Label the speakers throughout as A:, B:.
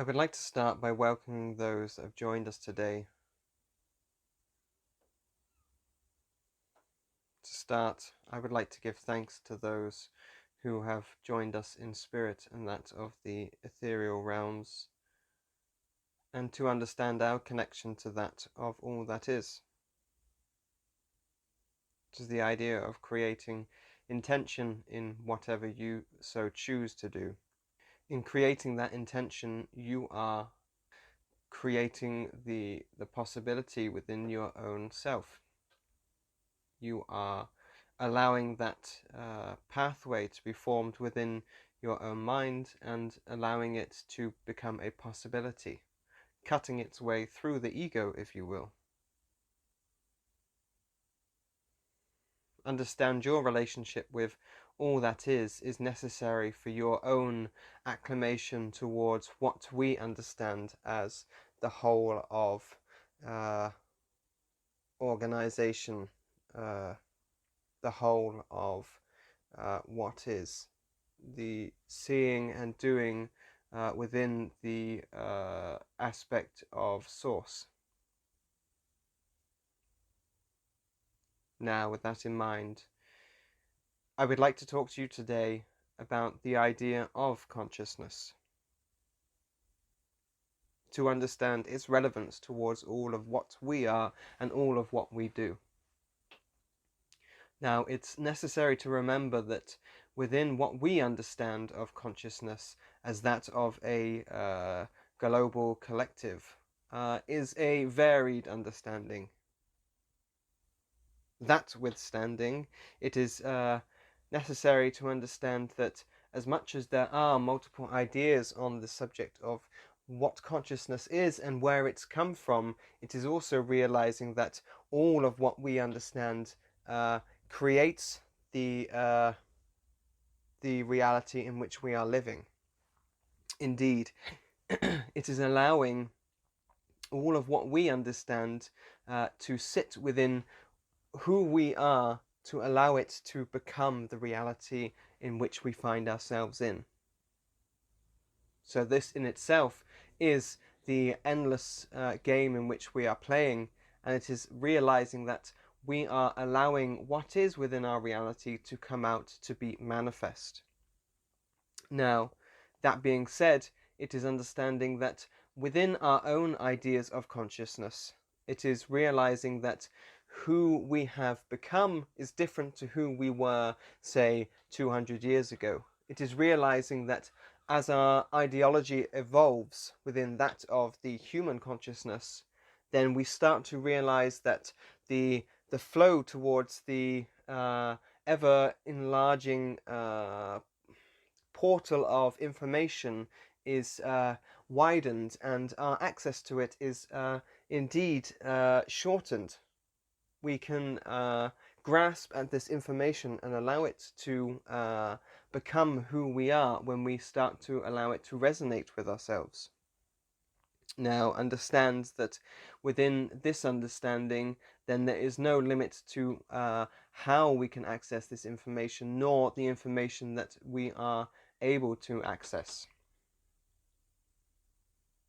A: would like to start by welcoming those that have joined us today. To start, I would like to give thanks to those who have joined us in spirit and that of the ethereal realms, and to understand our connection to that of all that is. It is the idea of creating intention in whatever you so choose to do. In creating that intention, you are creating the possibility within your own self. You are allowing that pathway to be formed within your own mind and allowing it to become a possibility, cutting its way through the ego, if you will. Understand your relationship with all that is necessary for your own acclimation towards what we understand as the whole of organization, the whole of what is, the seeing and doing within the aspect of source. Now, with that in mind, I would like to talk to you today about the idea of consciousness, to understand its relevance towards all of what we are and all of what we do. Now, it's necessary to remember that within what we understand of consciousness as that of a global collective is a varied understanding. That withstanding, it is necessary to understand that as much as there are multiple ideas on the subject of what consciousness is and where it's come from, it is also realizing that all of what we understand creates the reality in which we are living. Indeed, it is allowing all of what we understand to sit within who we are, to allow it to become the reality in which we find ourselves in. So this in itself is the endless game in which we are playing, and it is realizing that we are allowing what is within our reality to come out to be manifest. Now, that being said, it is understanding that within our own ideas of consciousness, it is realizing that who we have become is different to who we were, say, 200 years ago. It is realizing that as our ideology evolves within that of the human consciousness, then we start to realize that the flow towards the ever enlarging portal of information is widened, and our access to it is indeed shortened. We can grasp at this information and allow it to become who we are when we start to allow it to resonate with ourselves. Now, understand that within this understanding, then there is no limit to how we can access this information, nor the information that we are able to access.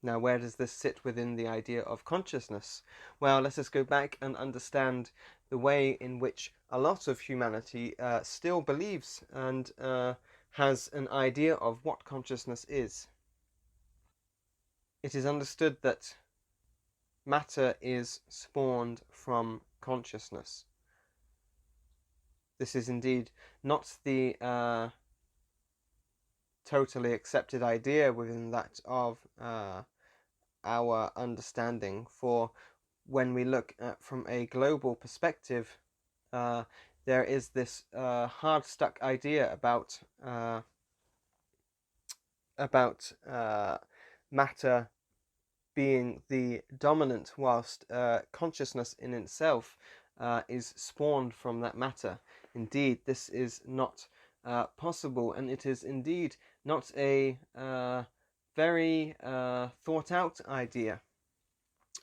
A: Now, where does this sit within the idea of consciousness? Well, let us go back and understand the way in which a lot of humanity still believes and has an idea of what consciousness is. It is understood that matter is spawned from consciousness. This is indeed not the totally accepted idea within that of our understanding, for when we look at from a global perspective, there is this hard-stuck idea about matter being the dominant, whilst consciousness in itself is spawned from that matter. Indeed, this is not possible, and it is indeed not a very thought out idea.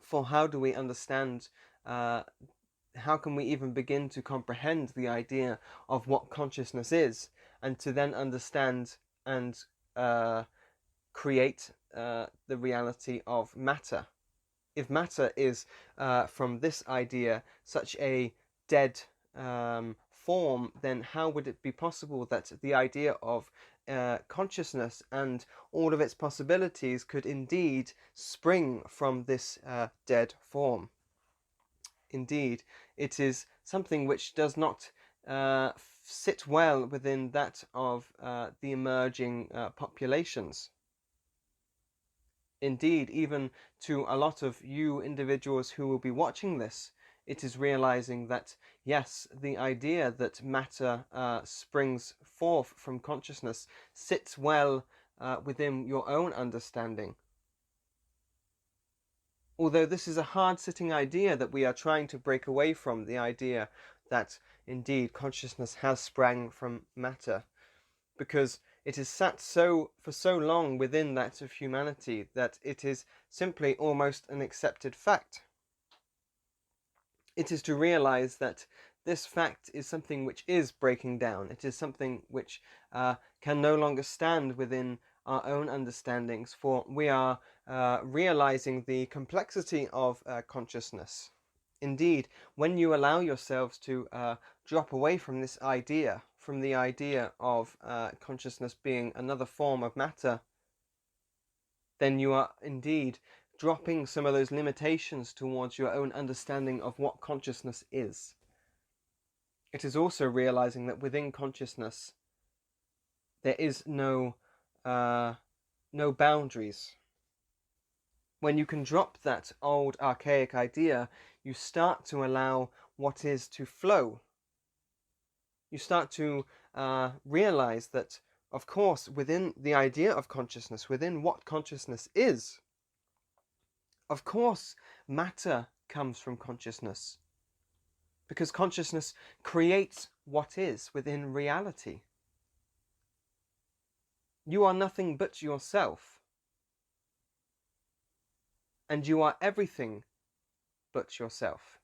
A: For how do we understand, how can we even begin to comprehend the idea of what consciousness is, and to then understand and create the reality of matter. If matter is, from this idea, such a dead form, then how would it be possible that the idea of consciousness and all of its possibilities could indeed spring from this dead form? Indeed, it is something which does not sit well within that of the emerging populations. Indeed, even to a lot of you individuals who will be watching this, it is realizing that, yes, the idea that matter springs forth from consciousness sits well within your own understanding. Although this is a hard-sitting idea that we are trying to break away from, the idea that indeed consciousness has sprang from matter, because it is sat for so long within that of humanity that it is simply almost an accepted fact. It is to realize that this fact is something which is breaking down. It is something which can no longer stand within our own understandings, for we are realizing the complexity of consciousness. Indeed, when you allow yourselves to drop away from this idea, from the idea of consciousness being another form of matter, then you are indeed dropping some of those limitations towards your own understanding of what consciousness is. It is also realizing that within consciousness there is no boundaries. When you can drop that old archaic idea, you start to allow what is to flow. You start to realize that, of course, within the idea of consciousness, within what consciousness is, of course, matter comes from consciousness, because consciousness creates what is within reality. You are nothing but yourself, and you are everything but yourself.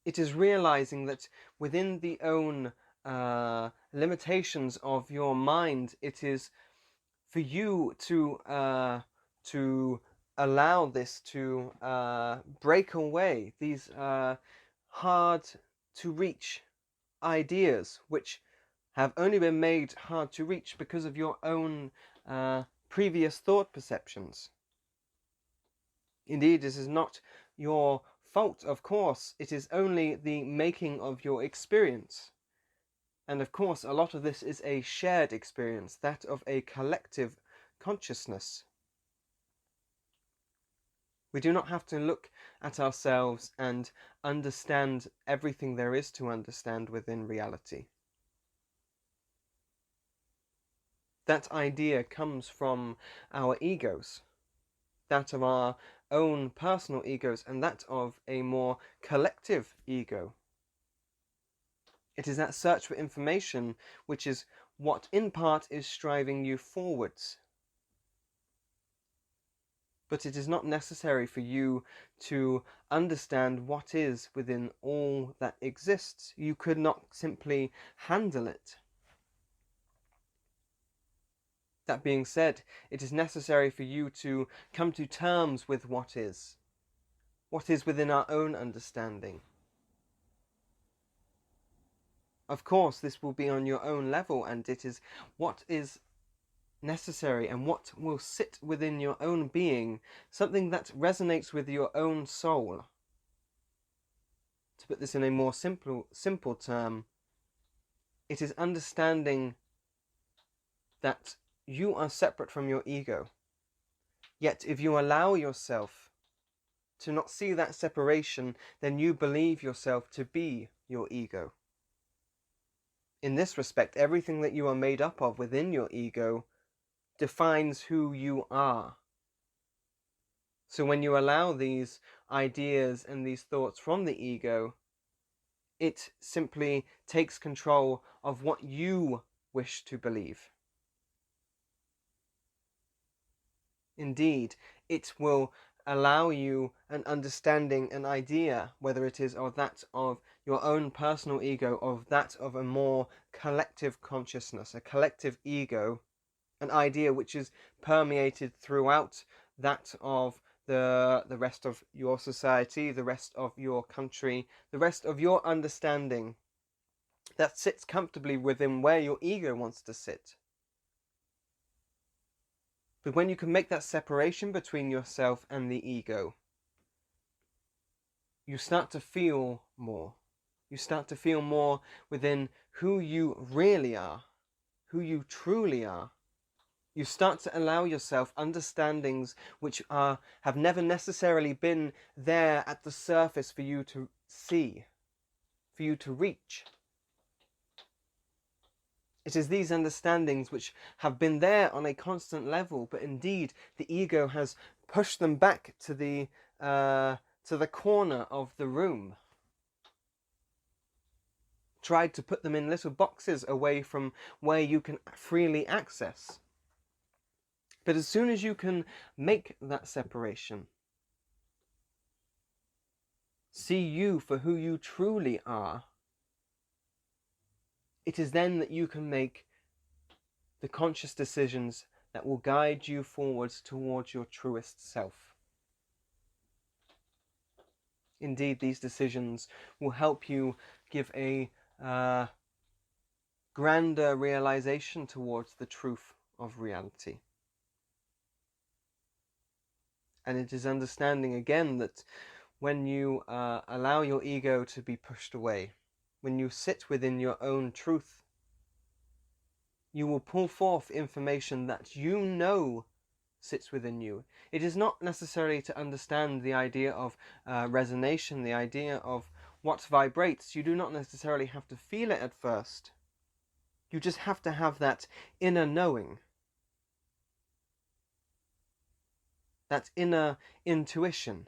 A: It is realizing that within the own limitations of your mind, it is for you to allow this to break away these hard to reach ideas, which have only been made hard to reach because of your own previous thought perceptions. Indeed, this is not your fault, of course. It is only the making of your experience. And of course, a lot of this is a shared experience, that of a collective consciousness. We do not have to look at ourselves and understand everything there is to understand within reality. That idea comes from our egos, that of our own personal egos, and that of a more collective ego. It is that search for information which is what in part is striving you forwards. But it is not necessary for you to understand what is within all that exists. You could not simply handle it. That being said, it is necessary for you to come to terms with what is within our own understanding. Of course, this will be on your own level, and it is what is necessary and what will sit within your own being, something that resonates with your own soul. To put this in a more simple term, it is understanding that you are separate from your ego. Yet if you allow yourself to not see that separation, then you believe yourself to be your ego. In this respect, everything that you are made up of within your ego defines who you are. So when you allow these ideas and these thoughts from the ego, it simply takes control of what you wish to believe. Indeed, it will allow you an understanding, an idea, whether it is of that of your own personal ego, of that of a more collective consciousness, a collective ego, an idea which is permeated throughout that of the rest of your society, the rest of your country, the rest of your understanding, that sits comfortably within where your ego wants to sit. But when you can make that separation between yourself and the ego, you start to feel more. You start to feel more within who you really are, who you truly are. You start to allow yourself understandings which have never necessarily been there at the surface for you to see, for you to reach. It is these understandings which have been there on a constant level, but indeed the ego has pushed them back to the corner of the room, tried to put them in little boxes away from where you can freely access. But as soon as you can make that separation, see you for who you truly are, it is then that you can make the conscious decisions that will guide you forwards towards your truest self. Indeed, these decisions will help you give a grander realization towards the truth of reality. And it is understanding again that when you allow your ego to be pushed away, when you sit within your own truth, you will pull forth information that you know sits within you. It is not necessarily to understand the idea of resonation, the idea of what vibrates. You do not necessarily have to feel it at first. You just have to have that inner knowing, that inner intuition.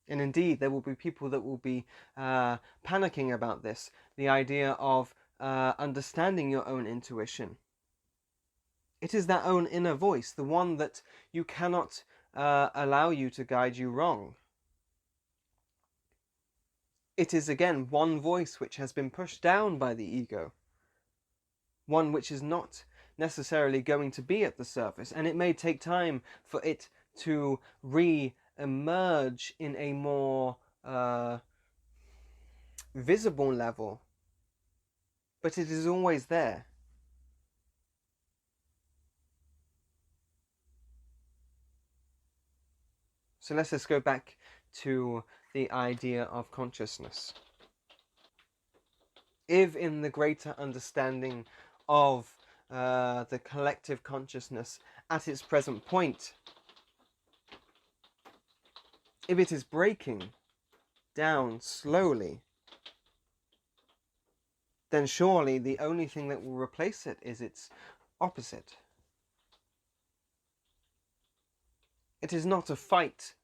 A: And indeed, there will be people that will be panicking about this, the idea of understanding your own intuition. It is that own inner voice, the one that you cannot allow you to guide you wrong. It is again one voice which has been pushed down by the ego, one which is not necessarily going to be at the surface, and it may take time for it to re-emerge in a more visible level, but it is always there. So let's just go back to the idea of consciousness. If in the greater understanding of the collective consciousness at its present point, if it is breaking down slowly, then surely the only thing that will replace it is its opposite. It is not a fight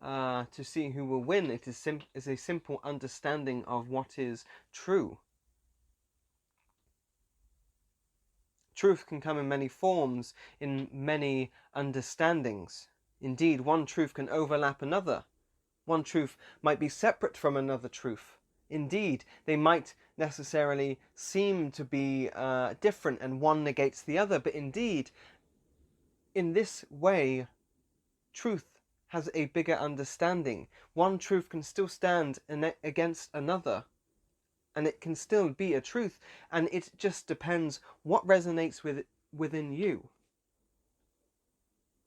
A: to see who will win. It is a simple understanding of what is true. Truth can come in many forms, in many understandings. Indeed, one truth can overlap another. One truth might be separate from another truth. Indeed, they might necessarily seem to be different, and one negates the other, but indeed, in this way, truth has a bigger understanding. One truth can still stand against another, and it can still be a truth, and it just depends what resonates within you.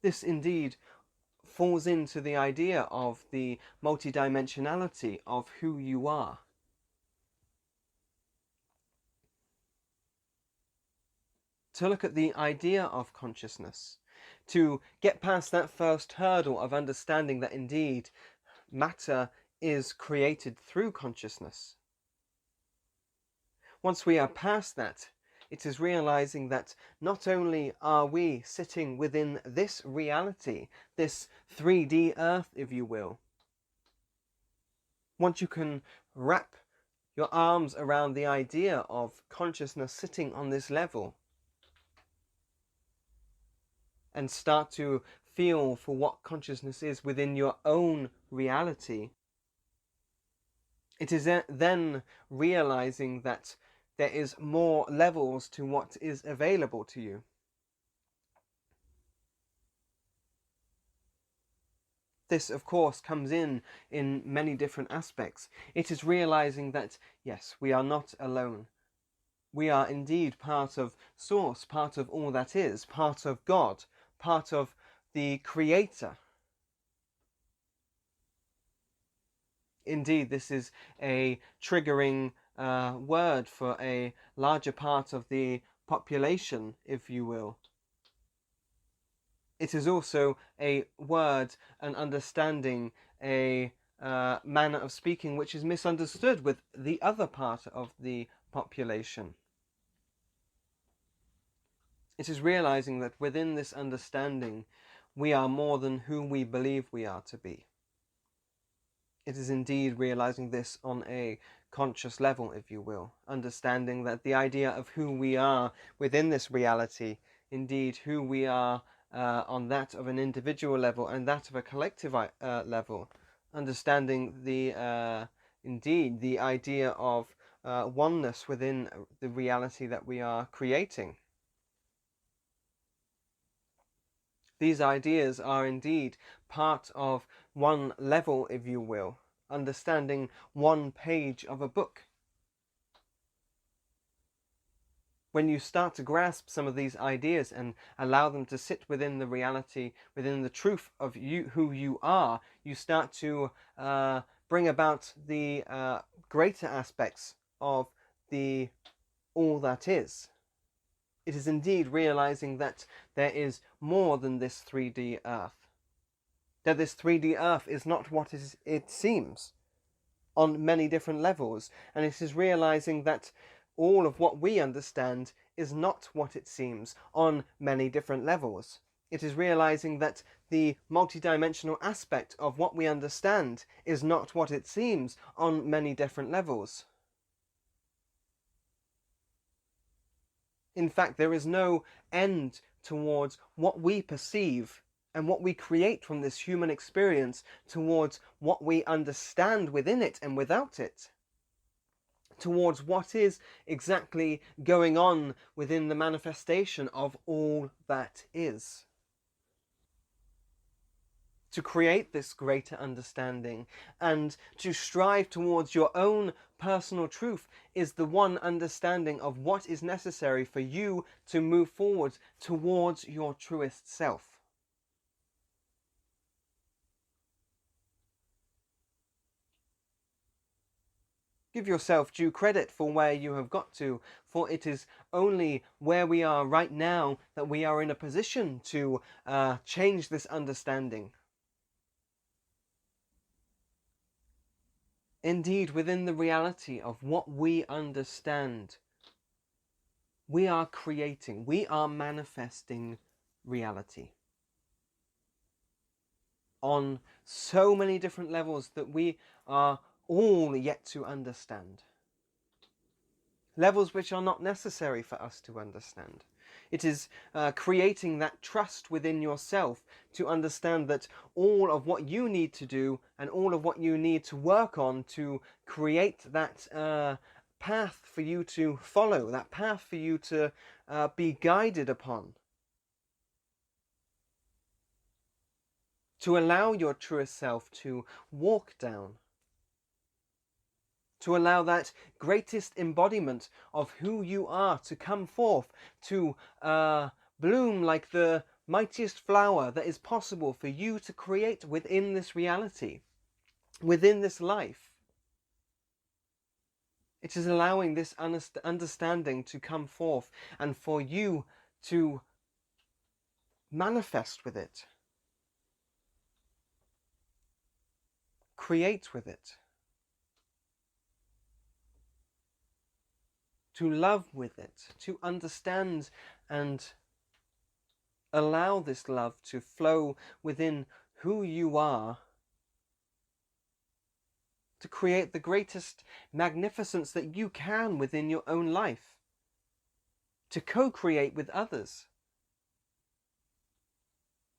A: This indeed falls into the idea of the multidimensionality of who you are. To look at the idea of consciousness, to get past that first hurdle of understanding that indeed matter is created through consciousness. Once we are past that, it is realizing that not only are we sitting within this reality, this 3D earth, if you will. Once you can wrap your arms around the idea of consciousness sitting on this level, and start to feel for what consciousness is within your own reality, it is then realizing that there is more levels to what is available to you. This, of course, comes in many different aspects. It is realizing that, yes, we are not alone. We are indeed part of Source, part of all that is, part of God, part of the Creator. Indeed, this is a triggering word for a larger part of the population, if you will. It is also a word, an understanding, a manner of speaking which is misunderstood with the other part of the population. It is realizing that within this understanding, we are more than who we believe we are to be. It is indeed realizing this on a conscious level, if you will, understanding that the idea of who we are within this reality, indeed who we are on that of an individual level and that of a collective level, understanding indeed the idea of oneness within the reality that we are creating. These ideas are indeed part of one level, if you will, understanding one page of a book. When you start to grasp some of these ideas and allow them to sit within the reality, within the truth of you, who you are, you start to bring about the greater aspects of the all that is. It is indeed realizing that there is more than this 3D earth. That this 3D earth is not what it seems on many different levels. And it is realizing that all of what we understand is not what it seems on many different levels. It is realizing that the multidimensional aspect of what we understand is not what it seems on many different levels. In fact, there is no end towards what we perceive and what we create from this human experience towards what we understand within it and without it, towards what is exactly going on within the manifestation of all that is. To create this greater understanding and to strive towards your own personal truth is the one understanding of what is necessary for you to move forward towards your truest self. Give yourself due credit for where you have got to, for it is only where we are right now that we are in a position to change this understanding. Indeed, within the reality of what we understand, we are creating, we are manifesting reality on so many different levels that we are all yet to understand. Levels which are not necessary for us to understand. It is creating that trust within yourself to understand that all of what you need to do and all of what you need to work on to create that path for you to follow, that path for you to be guided upon. To allow your truest self to walk down. To allow that greatest embodiment of who you are to come forth, to bloom like the mightiest flower that is possible for you to create within this reality, within this life. It is allowing this understanding to come forth and for you to manifest with it, create with it, to love with it, to understand and allow this love to flow within who you are, to create the greatest magnificence that you can within your own life, to co-create with others,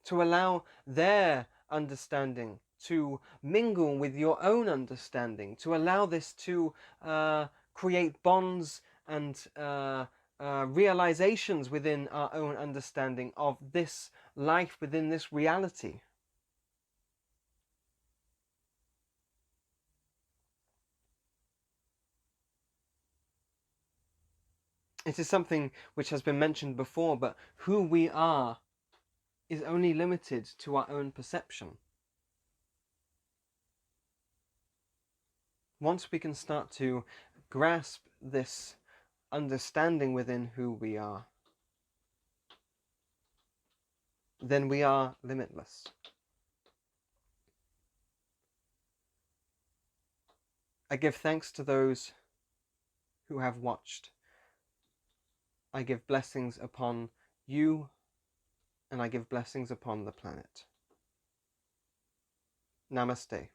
A: to allow their understanding to mingle with your own understanding, to allow this to create bonds and realizations within our own understanding of this life, within this reality. It is something which has been mentioned before, but who we are is only limited to our own perception. Once we can start to grasp this understanding within who we are, then we are limitless. I give thanks to those who have watched. I give blessings upon you, and I give blessings upon the planet. Namaste.